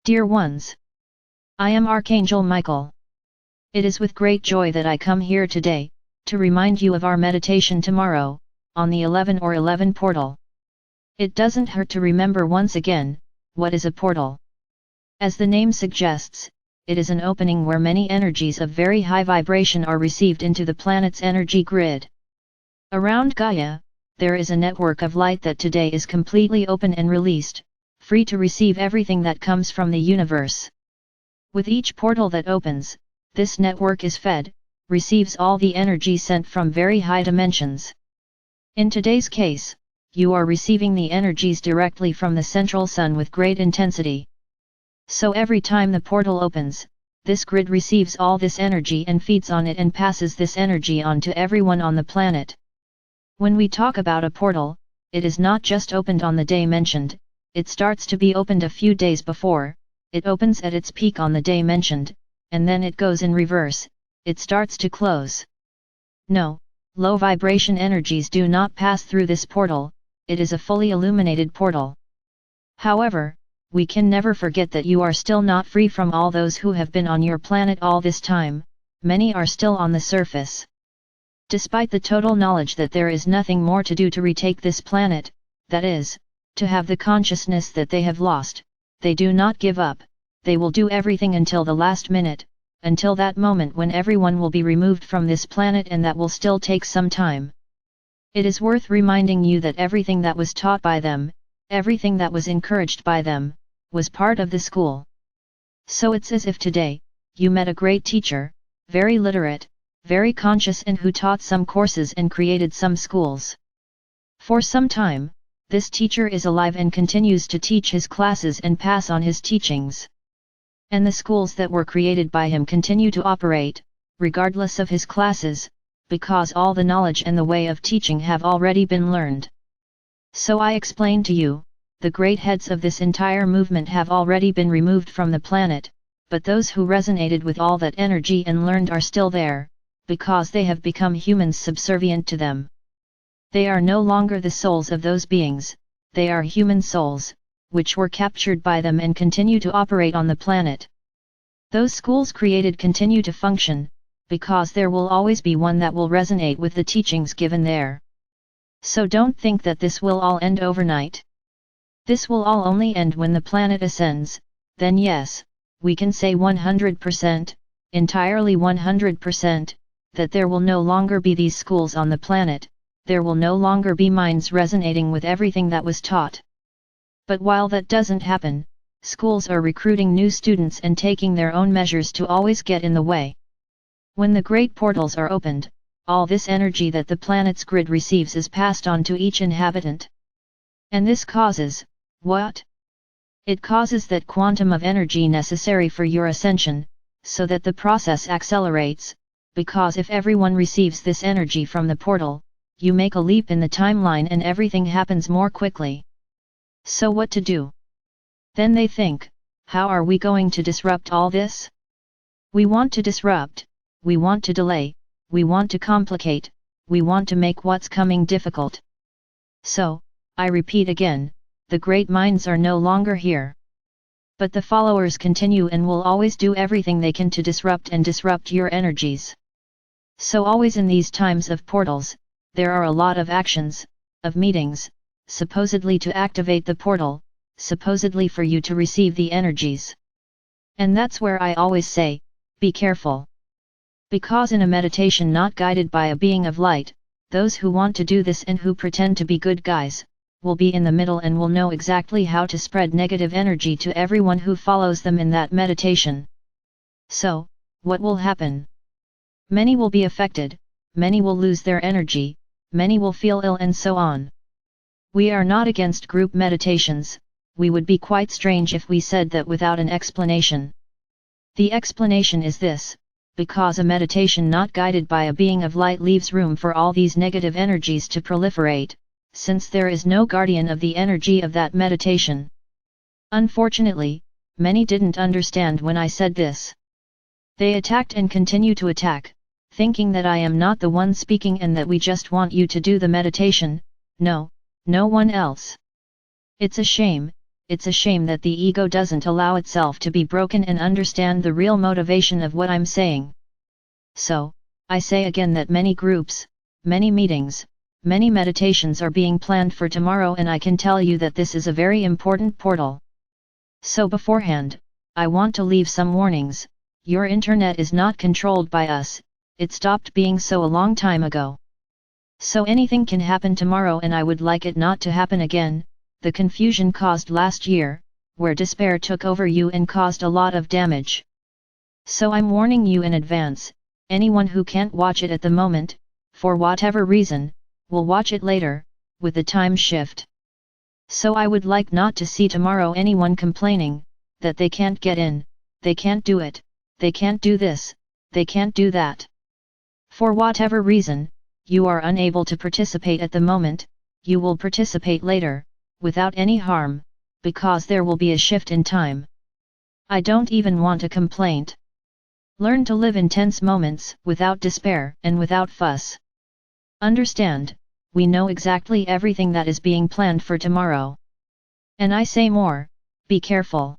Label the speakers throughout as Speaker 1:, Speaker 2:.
Speaker 1: Dear ones, I am Archangel Michael. It is with great joy that I come here today, to remind you of our meditation tomorrow, on the 11 or 11 portal. It doesn't hurt to remember once again, what is a portal? As the name suggests, it is an opening where many energies of very high vibration are received into the planet's energy grid. Around Gaia, there is a network of light that today is completely open and released, free to receive everything that comes from the universe. With each portal that opens, this network is fed, receives all the energy sent from very high dimensions. In today's case, you are receiving the energies directly from the central sun with great intensity. So every time the portal opens, this grid receives all this energy and feeds on it and passes this energy on to everyone on the planet. When we talk about a portal, it is not just opened on the day mentioned, it starts to be opened a few days before, it opens at its peak on the day mentioned, and then it goes in reverse, it starts to close. No, low vibration energies do not pass through this portal, it is a fully illuminated portal. However, we can never forget that you are still not free from all those who have been on your planet all this time, many are still on the surface. Despite the total knowledge that there is nothing more to do to retake this planet, that is, to have the consciousness that they have lost, they do not give up, they will do everything until the last minute, until that moment when everyone will be removed from this planet, and that will still take some time. It is worth reminding you that everything that was taught by them, everything that was encouraged by them, was part of the school. So it's as if today, you met a great teacher, very literate, very conscious, and who taught some courses and created some schools. For some time, this teacher is alive and continues to teach his classes and pass on his teachings. And the schools that were created by him continue to operate, regardless of his classes, because all the knowledge and the way of teaching have already been learned. So I explain to you, the great heads of this entire movement have already been removed from the planet, but those who resonated with all that energy and learned are still there, because they have become humans subservient to them. They are no longer the souls of those beings, they are human souls, which were captured by them and continue to operate on the planet. Those schools created continue to function, because there will always be one that will resonate with the teachings given there. So don't think that this will all end overnight. This will all only end when the planet ascends, then yes, we can say 100%, entirely 100%, that there will no longer be these schools on the planet, there will no longer be minds resonating with everything that was taught. But while that doesn't happen, schools are recruiting new students and taking their own measures to always get in the way. When the great portals are opened, all this energy that the planet's grid receives is passed on to each inhabitant. And this causes, what? It causes that quantum of energy necessary for your ascension, so that the process accelerates, because if everyone receives this energy from the portal, you make a leap in the timeline and everything happens more quickly. So what to do? Then they think, how are we going to disrupt all this? We want to disrupt, we want to delay, we want to complicate, we want to make what's coming difficult. So, I repeat again, the great minds are no longer here. But the followers continue and will always do everything they can to disrupt your energies. So always in these times of portals, there are a lot of actions, of meetings, supposedly to activate the portal, supposedly for you to receive the energies. And that's where I always say, be careful. Because in a meditation not guided by a being of light, those who want to do this and who pretend to be good guys, will be in the middle and will know exactly how to spread negative energy to everyone who follows them in that meditation. So, what will happen? Many will be affected, many will lose their energy, many will feel ill, and so on. We are not against group meditations, we would be quite strange if we said that without an explanation. The explanation is this: because a meditation not guided by a being of light leaves room for all these negative energies to proliferate, since there is no guardian of the energy of that meditation. Unfortunately, many didn't understand when I said this. They attacked and continue to attack, thinking that I am not the one speaking and that we just want you to do the meditation. No, no one else. It's a shame, it's a shame that the ego doesn't allow itself to be broken and understand the real motivation of what I'm saying. So, I say again that many groups, many meetings, many meditations are being planned for tomorrow, and I can tell you that this is a very important portal. So beforehand, I want to leave some warnings. Your internet is not controlled by us, it stopped being so a long time ago. So anything can happen tomorrow, and I would like it not to happen again. The confusion caused last year, where despair took over you and caused a lot of damage. So I'm warning you in advance, anyone who can't watch it at the moment, for whatever reason, will watch it later, with the time shift. So I would like not to see tomorrow anyone complaining, that they can't get in, they can't do it, they can't do this, they can't do that. For whatever reason, you are unable to participate at the moment, you will participate later, without any harm, because there will be a shift in time. I don't even want a complaint. Learn to live in tense moments, without despair and without fuss. Understand, we know exactly everything that is being planned for tomorrow. And I say more, be careful.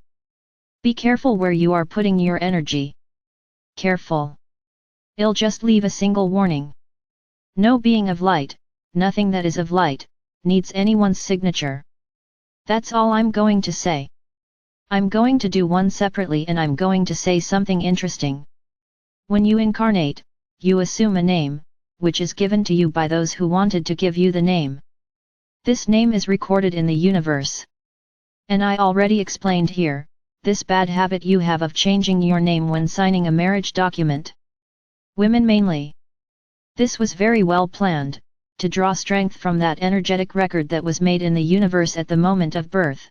Speaker 1: Be careful where you are putting your energy. Careful. I'll just leave a single warning. No being of light, nothing that is of light, needs anyone's signature. That's all I'm going to say. I'm going to do one separately, and I'm going to say something interesting. When you incarnate, you assume a name, which is given to you by those who wanted to give you the name. This name is recorded in the universe. And I already explained here, this bad habit you have of changing your name when signing a marriage document. Women mainly. This was very well planned, to draw strength from that energetic record that was made in the universe at the moment of birth.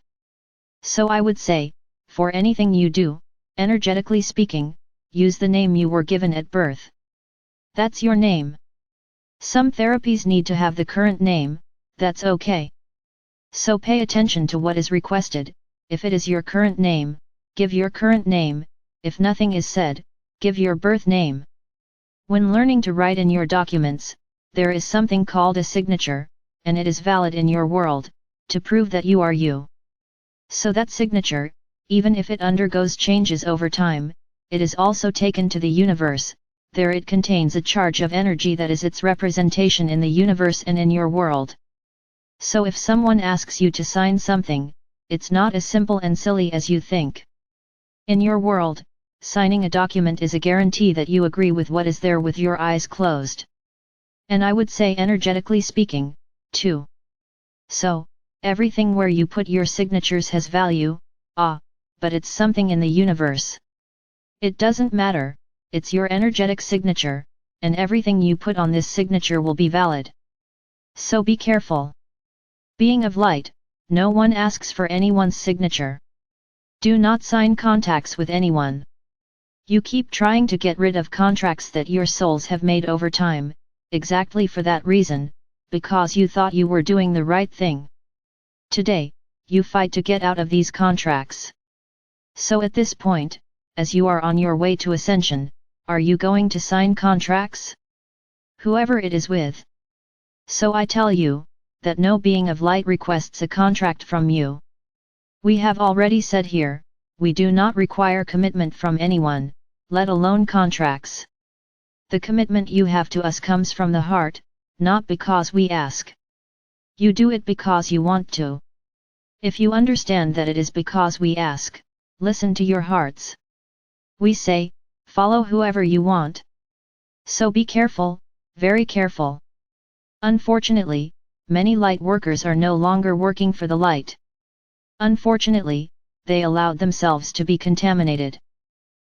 Speaker 1: So I would say, for anything you do, energetically speaking, use the name you were given at birth. That's your name. Some therapies need to have the current name, that's okay. So pay attention to what is requested. If it is your current name, give your current name. If nothing is said, give your birth name. When learning to write in your documents, there is something called a signature, and it is valid in your world, to prove that you are you. So that signature, even if it undergoes changes over time, it is also taken to the universe. There it contains a charge of energy that is its representation in the universe and in your world. So if someone asks you to sign something, it's not as simple and silly as you think. In your world, signing a document is a guarantee that you agree with what is there with your eyes closed. And I would say energetically speaking, too. So, everything where you put your signatures has value, but it's something in the universe. It doesn't matter, it's your energetic signature, and everything you put on this signature will be valid. So be careful. Being of light, no one asks for anyone's signature. Do not sign contracts with anyone. You keep trying to get rid of contracts that your souls have made over time, exactly for that reason, because you thought you were doing the right thing. Today, you fight to get out of these contracts. So at this point, as you are on your way to ascension, are you going to sign contracts? Whoever it is with. So I tell you, that no being of light requests a contract from you. We have already said here, we do not require commitment from anyone, let alone contracts. The commitment you have to us comes from the heart, not because we ask. You do it because you want to. If you understand that it is because we ask, listen to your hearts. We say, follow whoever you want. So be careful, very careful. Unfortunately, many light workers are no longer working for the light. Unfortunately, they allowed themselves to be contaminated.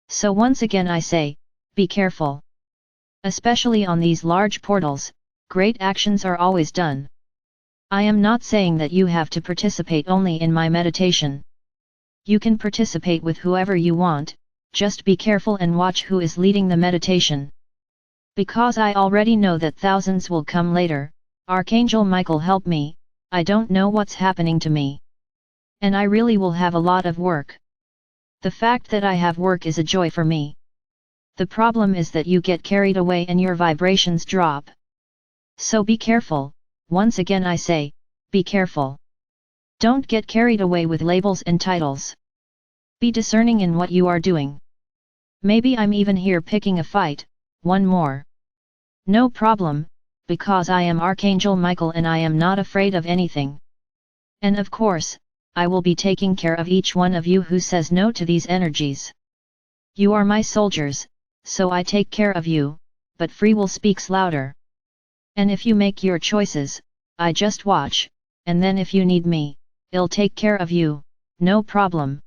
Speaker 1: So once again I say, be careful. Especially on these large portals, great actions are always done. I am not saying that you have to participate only in my meditation. You can participate with whoever you want, just be careful and watch who is leading the meditation. Because I already know that thousands will come later. Archangel Michael help me, I don't know what's happening to me. And I really will have a lot of work. The fact that I have work is a joy for me. The problem is that you get carried away and your vibrations drop. So be careful, once again I say, be careful. Don't get carried away with labels and titles. Be discerning in what you are doing. Maybe I'm even here picking a fight, one more. No problem, because I am Archangel Michael and I am not afraid of anything. And of course, I will be taking care of each one of you who says no to these energies. You are my soldiers, so I take care of you, but free will speaks louder. And if you make your choices, I just watch, and then if you need me, I'll take care of you, no problem.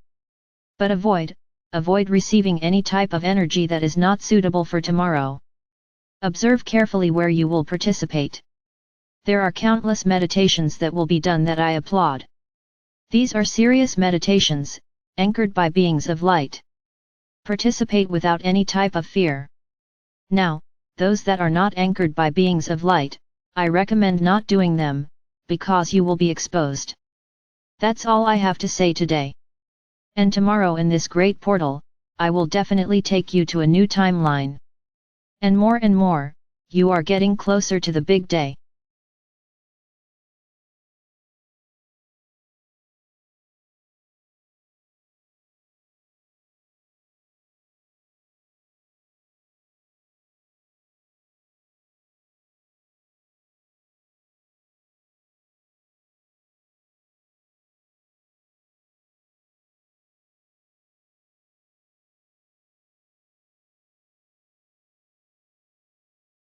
Speaker 1: But avoid receiving any type of energy that is not suitable for tomorrow. Observe carefully where you will participate. There are countless meditations that will be done that I applaud. These are serious meditations, anchored by beings of light. Participate without any type of fear. Now, those that are not anchored by beings of light, I recommend not doing them, because you will be exposed. That's all I have to say today. And tomorrow in this great portal, I will definitely take you to a new timeline. And more, you are getting closer to the big day.